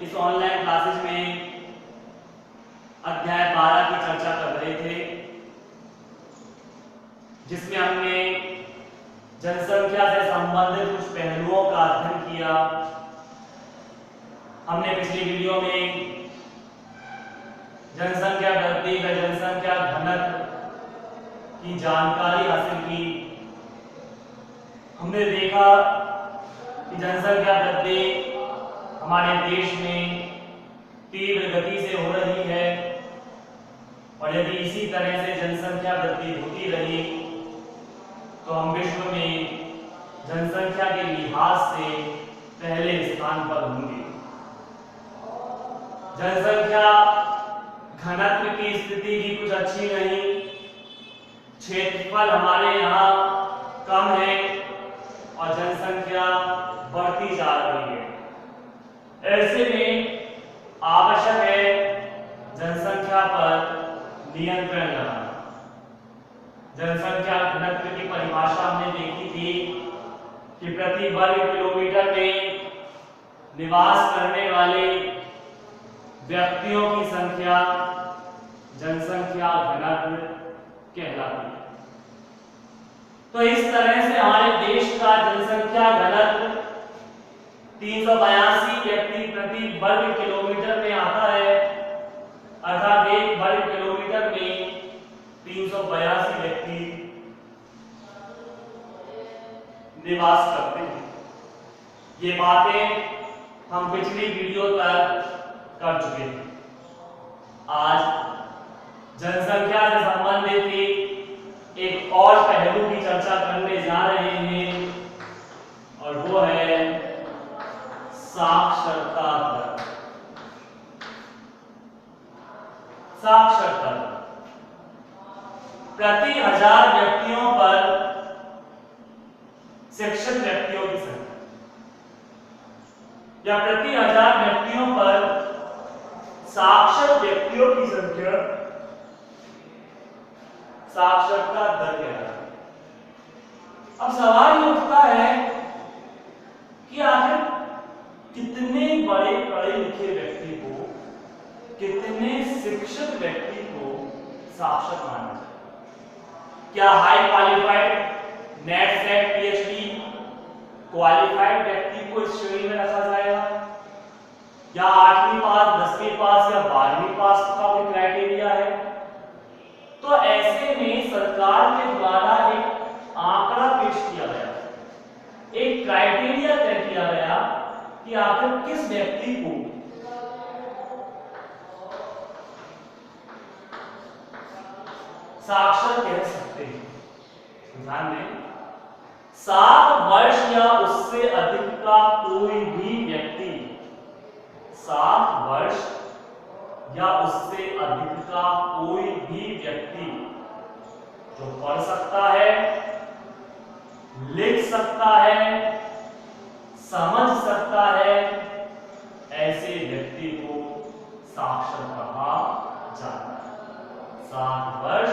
इस online classes में अध्याय 12 की चर्चा कर रहे थे, जिसमें हमने जनसंख्या से संबंधित कुछ पहलुओं का अध्ययन किया। हमने पिछली वीडियो में जनसंख्या वृद्धि व जनसंख्या घनत्व की जानकारी हासिल की। हमने देखा कि जनसंख्या वृद्धि हमारे देश में तीव्र गति से हो रही है और यदि इसी तरह से जनसंख्या वृद्धि होती रही तो हम विश्व में जनसंख्या के लिहाज से पहले स्थान पर होंगे। जनसंख्या घनत्व की स्थिति भी कुछ अच्छी नहीं। क्षेत्रफल हमारे यहाँ कम है और जनसंख्या बढ़ती जा रही है। ऐसे में आवश्यक है जनसंख्या पर नियंत्रण लगाना। जनसंख्या घनत्व की परिभाषा हमने देखी थी कि प्रति वर्ग किलोमीटर में निवास करने वाले व्यक्तियों की संख्या जनसंख्या घनत्व कहलाती है। तो इस तरह से हमारे देश का जनसंख्या घनत्व 382 व्यक्ति प्रति वर्ग किलोमीटर में आता है, अर्थात एक वर्ग किलोमीटर में 382 व्यक्ति निवास करते हैं। ये बातें हम पिछली वीडियो तक कर चुके हैं। आज जनसंख्या से संबंधित एक और पहलू की चर्चा करने जा रहे हैं और वो है साक्षरता दर। साक्षरता दर प्रति 1000 व्यक्तियों पर शिक्षित व्यक्तियों की संख्या या प्रति 1000 व्यक्तियों पर साक्षर व्यक्तियों की संख्या साक्षरता दर कहलाती है। अब सवाल ये उठता है कि आखिर कितने बड़े पढ़े लिखे व्यक्ति को, कितने शिक्षित व्यक्ति को साक्षर माना जाए? क्या high qualified net set PhD qualified व्यक्ति को इस श्रेणी में रखा जाएगा या 8वीं पास 10वीं पास या 12वीं पास का कोई क्राइटेरिया है? तो ऐसे में सरकार के द्वारा एक आंकड़ा पेश किया गया, एक क्राइटेरिया तय किया गया कि आखिर किस व्यक्ति को साक्षर कह सकते हैं। ध्यान दें, 7 वर्ष या उससे अधिक का कोई भी व्यक्ति, 7 वर्ष या उससे अधिक का कोई भी व्यक्ति जो पढ़ सकता है, लिख सकता है, समझ सकता है, ऐसे व्यक्ति को साक्षर कहा जाता है। 7 वर्ष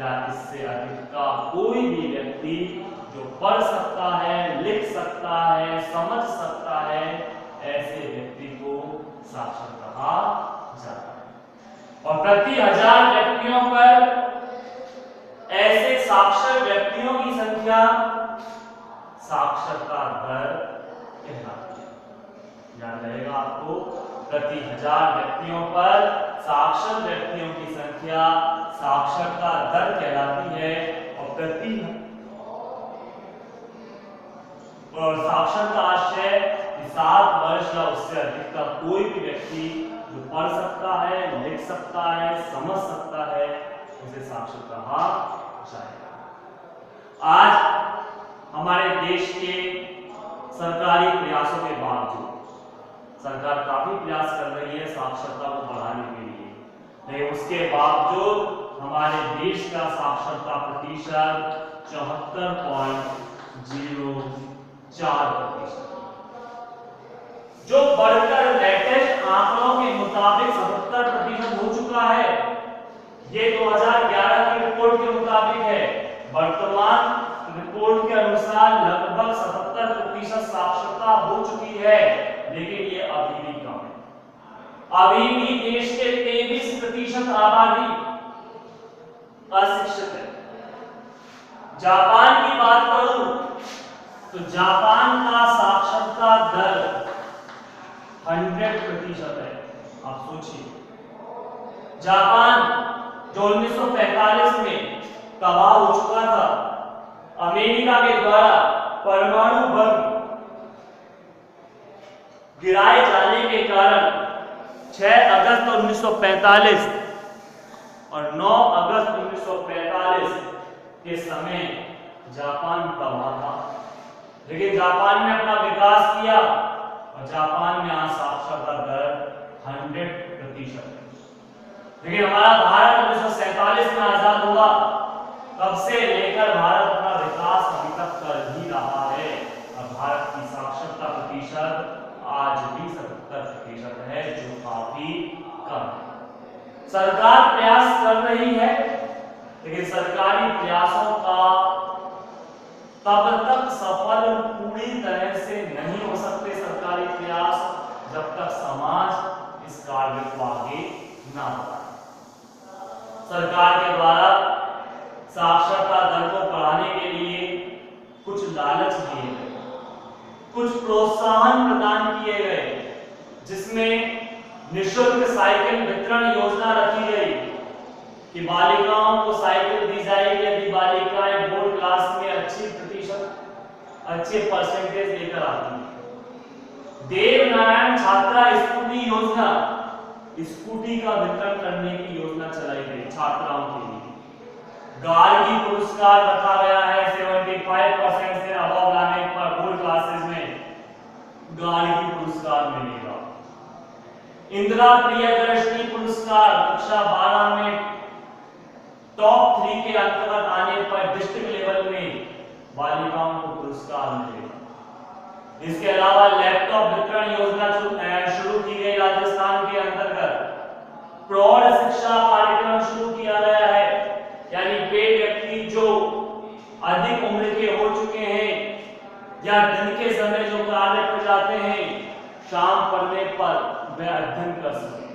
या इससे अधिक का कोई भी व्यक्ति जो पढ़ सकता है, लिख सकता है, समझ सकता है, ऐसे व्यक्ति को साक्षर कहा जाता है। और प्रति 1000 व्यक्तियों पर ऐसे साक्षर व्यक्तियों की संख्या साक्षरता दर कहलाती है। याद रहेगा आपको, प्रति 1000 व्यक्तियों पर साक्षर व्यक्तियों की संख्या साक्षरता दर कहलाती है। और साक्षर का आशय 7 वर्ष या उससे अधिक का कोई भी व्यक्ति जो पढ़ सकता है, लिख सकता है, समझ सकता है, उसे साक्षर कहा जाएगा। आज हमारे देश के सरकारी प्रयासों के बावजूद सरकार काफी प्रयास कर रही है साक्षरता को बढ़ाने के लिए, लेकिन उसके बावजूद हमारे देश का साक्षरता प्रतिशत 74.04%, जो बढ़कर लेटेस्ट आंकड़ों के मुताबिक 77% हो चुका है। ये 2011 की रिपोर्ट के मुताबिक है। वर्तमान रिपोर्ट के अनुसार लगभग 77% साक्षरता हो चुकी है, लेकिन ये अभी भी कम है। अभी भी देश के 23% आबादी अशिक्षित है। जापान की बात करूं तो जापान का साक्षरता दर 100% है। आप सोचिए, जापान जो 1945 में तबाह हो चुका था, अमेरिका के द्वारा परमाणु बम गिराए जाने के कारण 6 अगस्त 1945 और 9 अगस्त 1945 के समय जापान तबाह था, लेकिन जापान ने अपना विकास किया और जापान में आज साक्षरता दर 100% है। लेकिन हमारा भारत 1947 में आजाद हुआ, तब से लेकर भारत अपना विकास अभी तक कर ही रहा है और भारत की साक्षरता प्रतिशत आज भी 70% है, जो काफी कम है। सरकार प्रयास कर रही है, लेकिन सरकारी प्रयासों का तब तक सफल पूरी तरह से नहीं हो सकते सरकारी प्रयास, जब तक समाज इस कार्य को आगे ना बढ़ाए। सरकार के द्वारा साक्षरता दर को बढ़ाने के लिए कुछ लालच दिए गए, कुछ प्रोत्साहन प्रदान किए गए, जिसमें निःशुल्क साइकिल वितरण योजना रखी गई कि बालिकाओं को साइकिल दी जाएगी यदि बालिकाएं बोर्ड क्लास में अच्छे परसेंटेज लेकर आती हैं। देवनारायण छात्रा स्कूटी योजना, स्कूटी का वितरण करने की योजना चलाई गई छात्राओं के लिए। गार्गी पुरस्कार रखा गया है, 75% से अबव लाने पर बोर्ड क्लासेस में गार्गी पुरस्कार मिलेगा। इंदिरा प्रियदर्शनी पुरस्कार कक्षा 12 में टॉप 3 के अंतर्गत आने पर डिस्ट्रिक्ट लेवल में बालिकाओं को पुरस्कार मिलेगा। इसके अलावा लैपटॉप वितरण योजना शुरू की गई राजस्थान के अंतर्गत। प्रौढ़ शिक्षा कार्यक्रम शुरू किया गया है, यानी वे व्यक्ति जो अधिक उम्र के हो चुके हैं या दिन के समय जो कार्य पर जाते हैं, शाम पढ़ने पर वे अध्ययन कर सकें।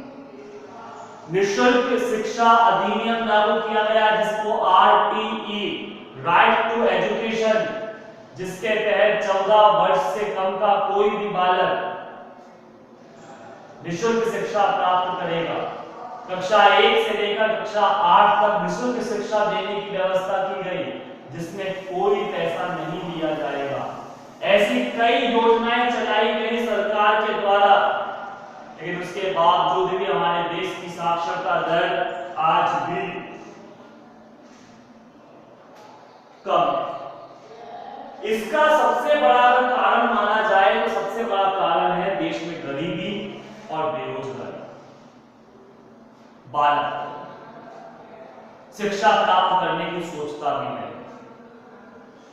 निःशुल्क शिक्षा अधिनियम लागू किया गया, जिसको RTE राइट टू एजुकेशन, जिसके तहत 14 वर्ष से कम का कोई भी बालक निःशुल्क शिक्षा प्राप्त करेगा। कक्षा 1 से लेकर कक्षा 8 तक निःशुल्क शिक्षा देने की व्यवस्था की गई, जिसमें कोई पैसा नहीं लिया जाएगा। ऐसी कई योजनाएं चलाई गई सरकार के द्वारा, लेकिन उसके बावजूद भी हमारे देश की साक्षरता दर आज भी कम है। इसका सबसे बड़ा अगर कारण माना जाए तो सबसे बड़ा कारण है देश में गरीबी और बेरोजगारी। बालक शिक्षा प्राप्त करने की सोचता भी नहीं,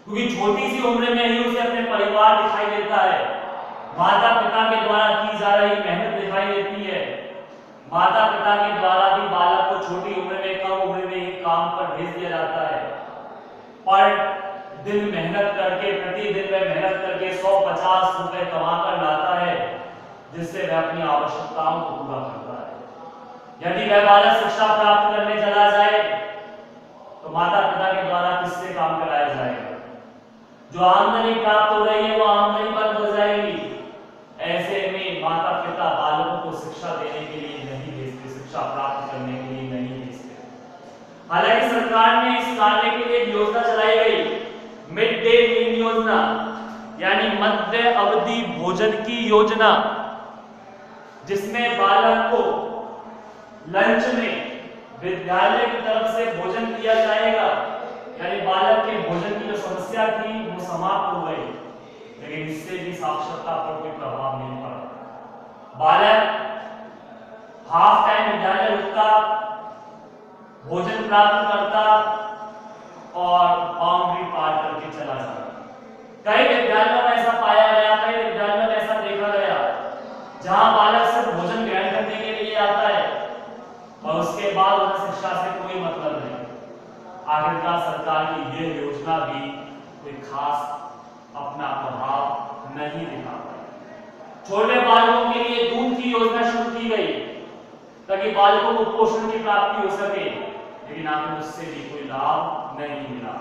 क्योंकि छोटी सी उम्र में ही उसे अपने परिवार दिखाई देता है, माता पिता के द्वारा की जा रही मेहनत दिखाई देती है। माता पिता के द्वारा भी बालक को छोटी उम्र में, कम उम्र में ही काम पर भेज दिया जाता है। पर दिन मेहनत करके, प्रतिदिन वह मेहनत करके 150 रुपए कमाकर लाता है, जिससे वह अपनी आवश्यकताओं को पूरा करता है। यदि वह बालक शिक्षा प्राप्त करने चला जाए तो माता पिता के द्वारा किससे काम कराया जाएगा? जो आमदनी प्राप्त हो रही है वो आमदनी बंद हो जाएगी। ऐसे में माता पिता बालकों को शिक्षा देने के लिए नहीं भेजते, शिक्षा प्राप्त करने के लिए नहीं भेजते। हालांकि सरकार ने इस कार्य के लिए योजना चलाई गई, मिड डे मील योजना, यानी मध्य अवधि भोजन की योजना, जिसमें बालक को लंच में विद्यालय की तरफ से भोजन दिया जाएगा। यानी बालक के भोजन की जो समस्या थी वो समाप्त हो गई, लेकिन इससे भी साक्षरता पर कोई प्रभाव नहीं पड़ा। बालक हाफ टाइम विद्यालय रुकता, भोजन प्राप्त करता और बाउंड्री पार करके चला जाता। कई विद्यालयों में ऐसा पाया गया, कई विद्यालयों में ऐसा देखा गया, जहां बालक सिर्फ भोजन ग्रहण करने के लिए आता है और उसके बाद उन्हें शिक्षा से कोई मतलब नहीं। आखिरकार सरकार की यह योजना भी कोई खास अपना प्रभाव नहीं दिखा पाई। छोटे बालकों के लिए दूध की योजना शुरू की गई, ताकि बालकों को पोषण की प्राप्ति हो सके, लेकिन आखिर उससे भी कोई लाभ नहीं मिला।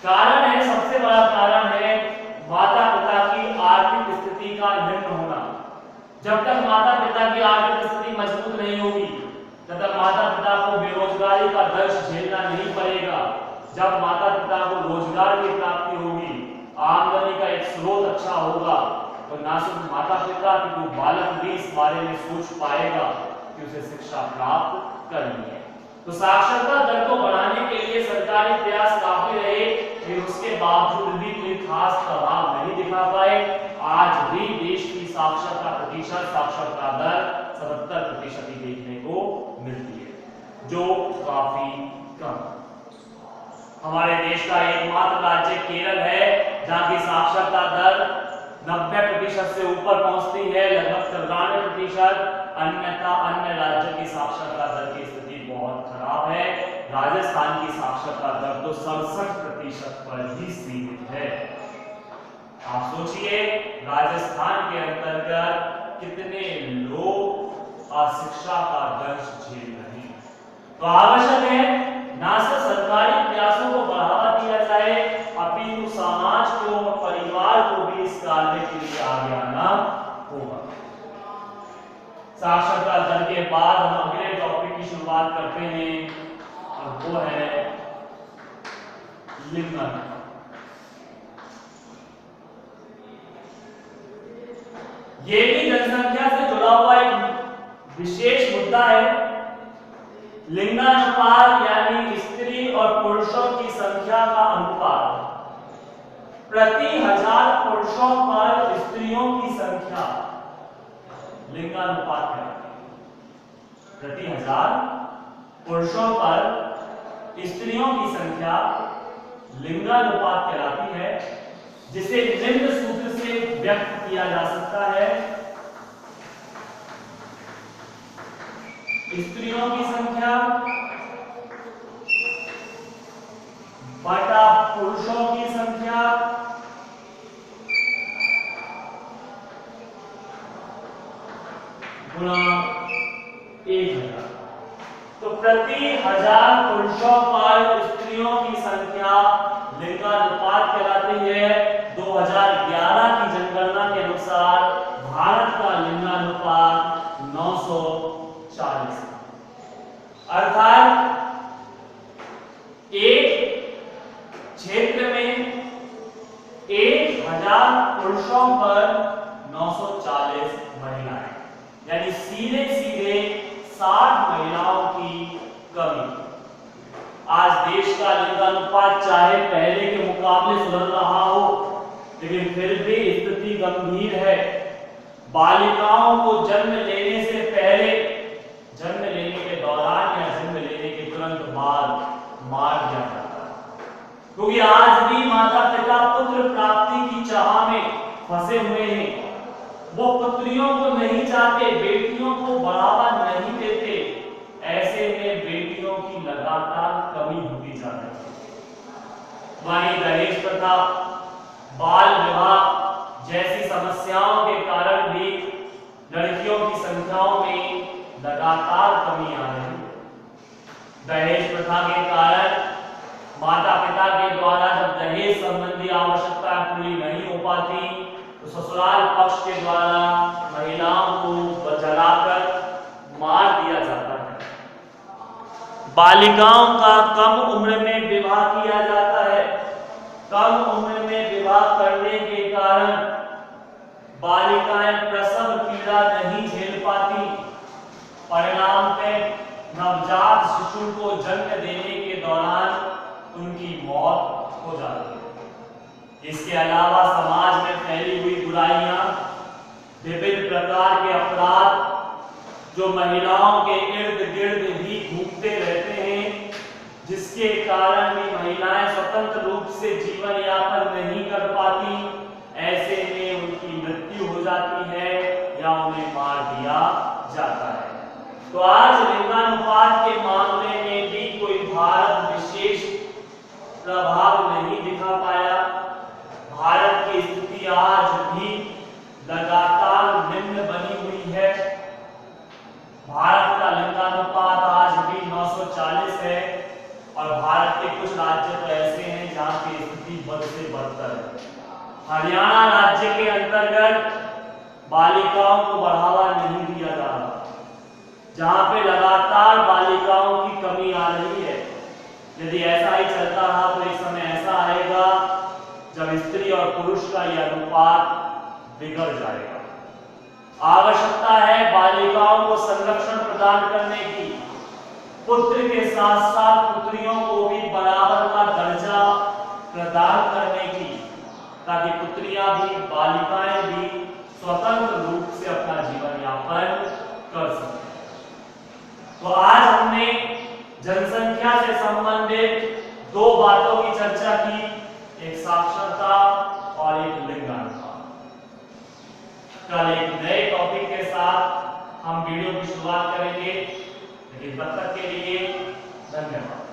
कारण है, सबसे बड़ा कारण है माता पिता की आर्थिक स्थिति का निम्न होना। जब तक माता पिता की आर्थिक स्थिति मजबूत नहीं होगी, तब तक माता पिता को बेरोजगारी का दर्द झेलना नहीं पड़ेगा। जब माता पिता को रोजगार की प्राप्ति होगी, आमदनी का एक स्रोत अच्छा होगा, तो ना सिर्फ माता पिता की बालक भी इस बारे में सोच पाएगा कि उसे शिक्षा प्राप्त करनी है। तो साक्षरता दर को बढ़ाने के लिए सरकारी प्रयास काफी रहे, लेकिन उसके बावजूद भी कोई खास प्रभाव नहीं दिखा पाए। आज भी देश की साक्षरता प्रतिशत, साक्षरता दर 77% ही देखने को मिलती है, जो काफी कम। हमारे देश का एकमात्र राज्य केरल है जहां की साक्षरता दर 90% से ऊपर पहुंचती है, लगभग 93%। अन्यथा अन्य राज्यों की साक्षरता दर की स्थिति बहुत खराब है। राजस्थान की साक्षरता दर तो 67% पर ही सीमित है। आप सोचिए, राजस्थान के अंतर्गत कितने लोग अशिक्षा का दर्द झेल रहे हैं। तो आवश्यक है ना सिर्फ सरकारी प्रयासों को बढ़ावा दिया जाए, अपितु समाज को और परिवार को भी इस कार्य के लिए आगे आना होगा। साक्षरता दर के बाद हम अगले टॉपिक की शुरुआत करते हैं, और वो है लिंगन। ये भी जनसंख्या से जुड़ा हुआ एक विशेष मुद्दा है। लिंगानुपात यानी स्त्री और पुरुषों की संख्या का अनुपात। प्रति 1000 पुरुषों पर स्त्रियों की संख्या लिंगानुपात है। प्रति 1000 पुरुषों पर स्त्रियों की संख्या लिंगानुपात कहलाती है, जिसे निम्न सूत्र से व्यक्त किया जा सकता है। स्त्रियों की संख्या बटा पुरुषों की संख्या गुणा 1000। तो प्रति 1000 पुरुषों पर स्त्रियों की संख्या लिंगानुपात कहलाती है। 2011 की जनगणना के अनुसार भारत का लिंगानुपात 940, अर्थात एक क्षेत्र में 1000 पुरुषों पर 940 महिलाएं, यानी सीधे सीधे 60 महिलाओं की कमी। आज देश का लिंगानुपात चाहे पहले के मुकाबले सुधर रहा हो, लेकिन फिर भी स्थिति गंभीर है। बालिकाओं को जन्म लेने से पहले, जन्म लेने के दौरान या जन्म लेने के तुरंत बाद मार दिया जाता है, क्योंकि आज भी माता पिता पुत्र प्राप्ति की चाह में फंसे हुए हैं। वो पुत्रियों को नहीं चाहते, बेटियों को बढ़ावा नहीं देते। ऐसे में बेटियों की लगातार कमी होती जा रही है। वहीं दहेज प्रथा, बाल विवाह जैसी समस्याओं के कारण भी लड़कियों की संख्याओं में लगातार कमी आ रही है। दहेज प्रथा के कारण माता पिता के द्वारा जब दहेज संबंधी आवश्यकता पूरी नहीं हो पाती, तो ससुराल पक्ष के द्वारा महिलाओं को जलाकर मार दिया जाता है। बालिकाओं का कम उम्र में विवाह किया जाता है। कम उम्र में विवाह करने के कारण बालिकाएं प्रसव पीड़ा नहीं झेल पाती। परिणाम में नवजात शिशु को जन्म देने के दौरान उनकी मौत हो जाती है। इसके अलावा समाज में फैली हुई बुराइयां, विभिन्न प्रकार के अपराध जो महिलाओं के इर्द गिर्द भी घूमते रहते हैं, जिसके कारण भी महिलाएं स्वतंत्र रूप से जीवन यापन नहीं कर पाती। ऐसे में उनकी मृत्यु हो जाती है या उन्हें मार दिया जाता है। तो आज लिंगानुपात के मामले में भी कोई भारत विशेष प्रभाव नहीं दिखा पाया। भारत की स्थिति आज भी लगातार निम्न बनी हुई है। भारत का लिंगानुपात राज्य तो ऐसे हैं जहां की स्थिति बद से बदतर है। हरियाणा राज्य के अंतर्गत बालिकाओं को बढ़ावा नहीं दिया जा रहा, जहां पे लगातार बालिकाओं की कमी आ रही है। यदि ऐसा ही चलता रहा तो इस समय ऐसा आएगा जब स्त्री और पुरुष का यह अनुपात बिगड़ जाएगा। आवश्यकता है बालिकाओं को संरक्षण प्रदान करने की, पुत्र के साथ साथ पुत्रियों को भी बराबर का दर्जा प्रदान करने की, ताकि पुत्रियां भी बालिकाएं भी स्वतंत्र रूप से अपना जीवन यापन कर सकें। तो आज हमने जनसंख्या से संबंधित दो बातों की चर्चा की, एक साक्षरता और एक लिंगानुपात। कल एक नए टॉपिक के साथ हम वीडियो की शुरुआत करेंगे, लेकिन तब तक के लिए धन्यवाद।